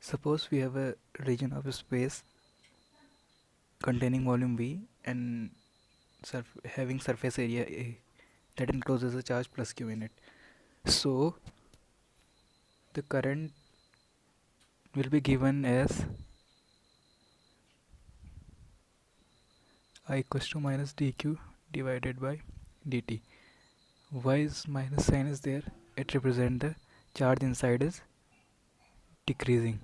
Suppose we have a region of space containing volume V and having surface area A that encloses a charge plus Q in it. So the current will be given as I equals to minus dq divided by dt. Why is minus sign is there? It represents the charge inside is decreasing.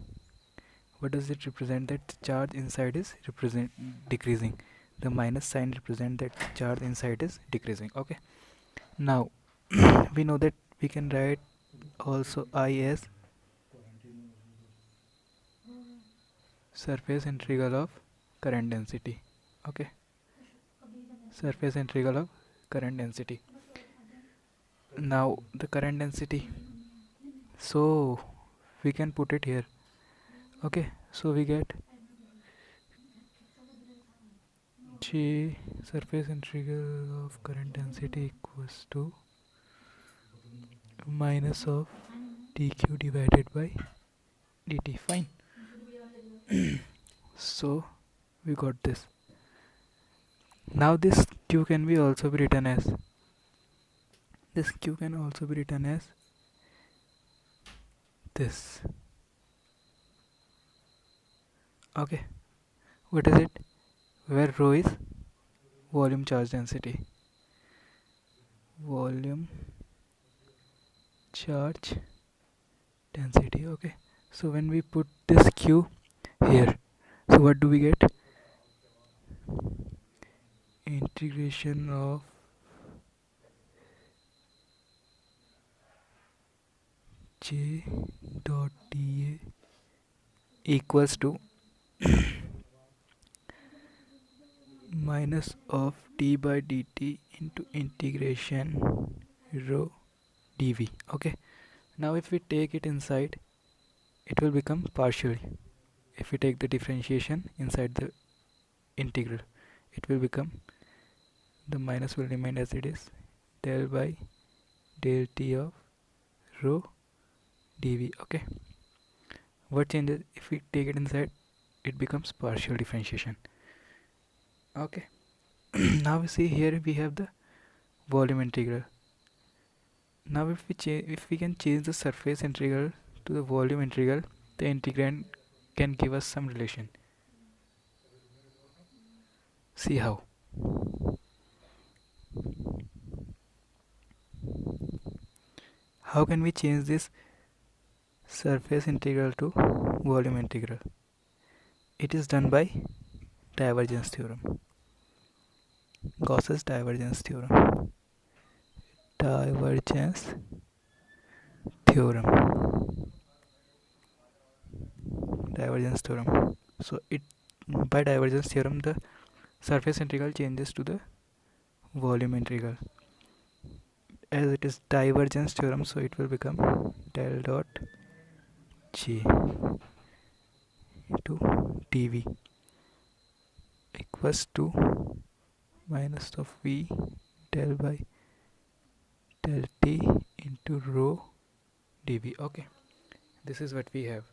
What does it represent? That the charge inside is represent decreasing. The minus sign represent that charge inside is decreasing. Okay. Now we know that we can write also I as surface integral of current density. Okay. Surface integral of current density. Now the current density, so we can put it here. Okay, so we get J surface integral of current density equals to minus of dq divided by dt. Fine. So we got this. Now this q can be also be written as this. Okay, what is it? Where rho is volume charge density. Volume charge density. Okay, so when we put this q here, so what do we get? Integration of j dot dA equals to minus of d by dt into integration rho dv. Okay, now if we take it inside, it will become partial. If we take the differentiation inside the integral, it will become, the minus will remain as it is, del by del t of rho dv. Okay, what changes if we take it inside? It becomes partial differentiation. Okay. Now we see here we have the volume integral. Now if we can change the surface integral to the volume integral, the integrand can give us some relation. See how. How can we change this surface integral to volume integral? It is done by divergence theorem. Gauss's divergence theorem. Divergence theorem. Divergence theorem. So it, by divergence theorem, the surface integral changes to the volume integral. As it is divergence theorem, so it will become del dot j into dv equals to minus of v del by del t into rho dv. Okay, this is what we have.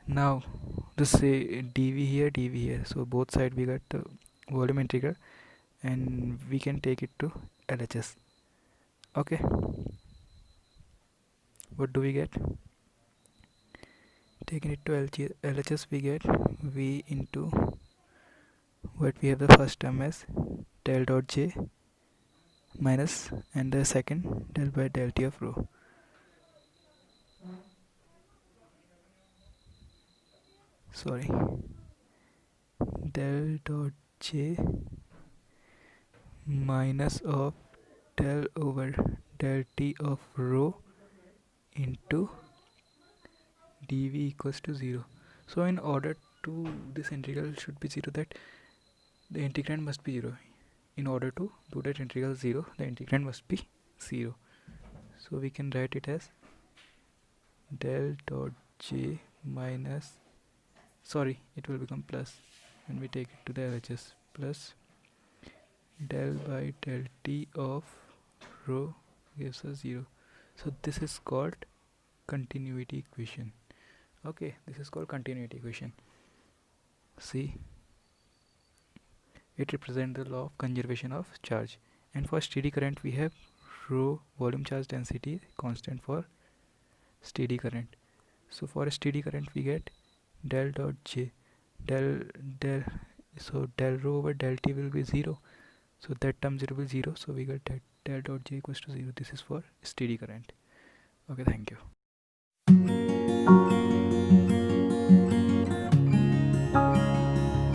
Now this say dv here, so both side we got the volume integral and we can take it to LHS. Okay, what do we get? Taking it to LHS, we get v into what we have the first term as del dot j minus, and the second del by del t of rho. Sorry, del dot j minus of del over del t of rho into dv equals to 0. So in order to this integral should be 0, that the integrand must be 0. In order to do that integral 0, the integrand must be 0. So we can write it as del dot j minus, sorry, it will become plus when we take it to the LHS, plus del by del T of rho gives us 0. So this is called continuity equation. Okay, this is called continuity equation. See, it represents the law of conservation of charge. And for steady current we have rho volume charge density constant for steady current. So for a steady current we get del dot J, del so del rho over del T will be 0, so that term 0 will be 0, so we get that del dot J equals to 0. This is for steady current. Okay, thank you.